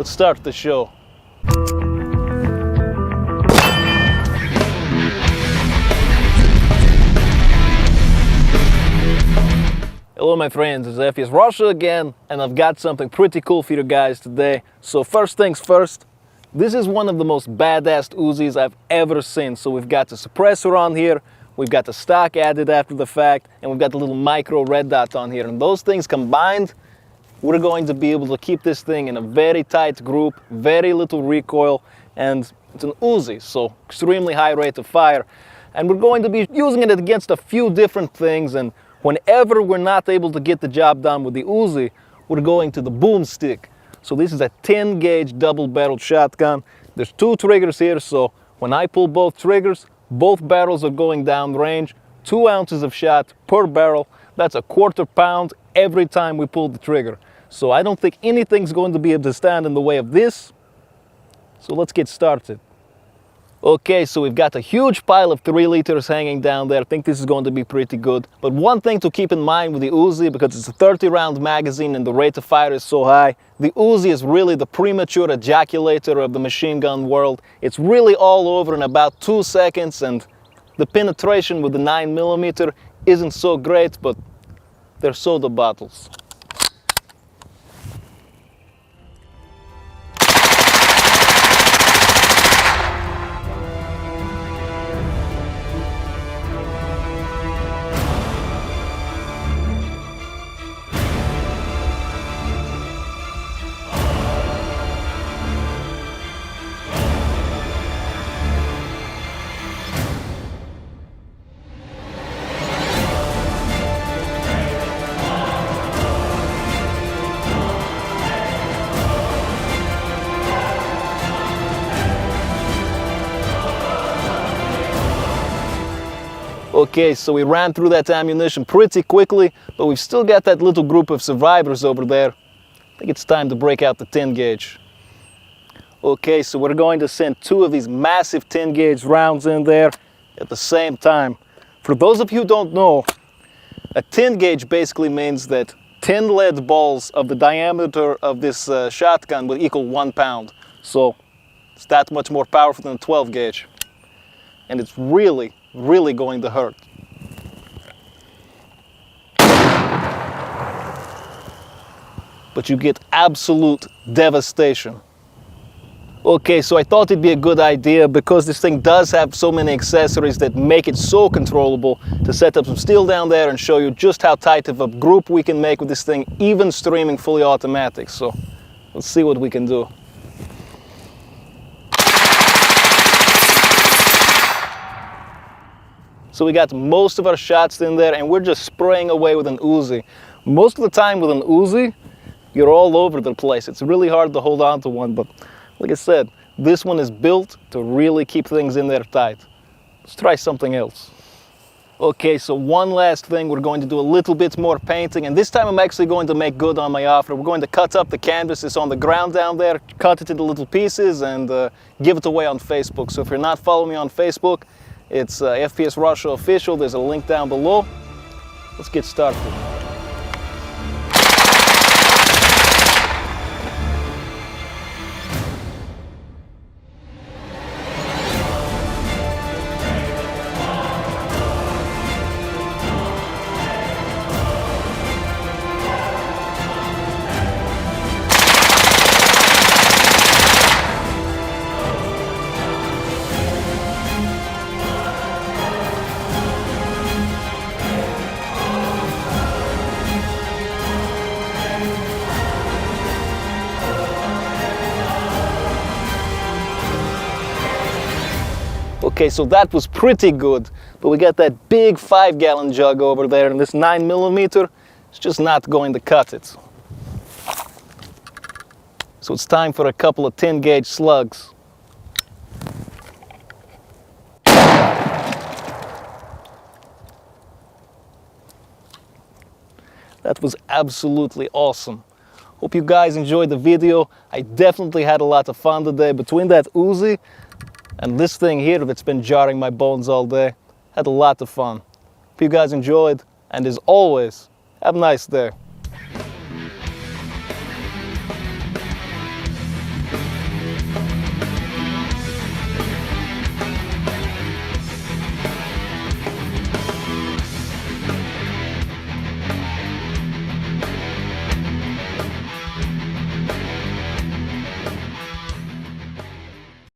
let's start the show. Hello my friends, it's FPS-RUSSIA again, and I've got something pretty cool for you guys today. So first things first, this is one of the most badass UZIs I've ever seen. So we've got the suppressor on here, we've got the stock added after the fact, and we've got the little micro red dot on here. And those things combined, we're going to be able to keep this thing in a very tight group, very little recoil, and it's an UZI, so extremely high rate of fire. And we're going to be using it against a few different things, and whenever we're not able to get the job done with the UZI, we're going to the boomstick. So this is a 10 gauge double-barreled shotgun. There's two triggers here, so when I pull both triggers, both barrels are going down range. 2 ounces of shot per barrel. That's a quarter pound every time we pull the trigger. So I don't think anything's going to be able to stand in the way of this. So let's get started. Okay, so we've got a huge pile of 3 liters hanging down there. I think this is going to be pretty good. But one thing to keep in mind with the UZI, because it's a 30-round magazine and the rate of fire is so high, the UZI is really the premature ejaculator of the machine gun world. It's really all over in about 2 seconds, and the penetration with the 9mm isn't so great, but they're soda bottles. Okay, so we ran through that ammunition pretty quickly, but we've still got that little group of survivors over there. I think it's time to break out the 10 gauge. Okay, so we're going to send 2 of these massive 10 gauge rounds in there at the same time. For those of you who don't know, a 10 gauge basically means that 10 lead balls of the diameter of this shotgun will equal 1 pound. So it's that much more powerful than a 12 gauge. And it's really going to hurt. But you get absolute devastation. Okay, so I thought it'd be a good idea, because this thing does have so many accessories that make it so controllable, to set up some steel down there and show you just how tight of a group we can make with this thing, even streaming fully automatic. So let's see what we can do. So we got most of our shots in there, and we're just spraying away with an UZI. Most of the time with an UZI, you're all over the place. It's really hard to hold on to one, but like I said, this one is built to really keep things in there tight. Let's try something else. Okay, so one last thing, we're going to do a little bit more painting, and this time I'm actually going to make good on my offer. We're going to cut up the canvas that's on the ground down there, cut it into little pieces, and give it away on Facebook. So if you're not following me on Facebook, it's FPS-RUSSIA official. There's a link down below. Let's get started. Okay, so that was pretty good, but we got that big 5-gallon jug over there, and this 9mm is just not going to cut it. So it's time for a couple of 10 gauge slugs. That was absolutely awesome. Hope you guys enjoyed the video. I definitely had a lot of fun today. Between that UZI and this thing here that's been jarring my bones all day, had a lot of fun. Hope you guys enjoyed, and as always, have a nice day.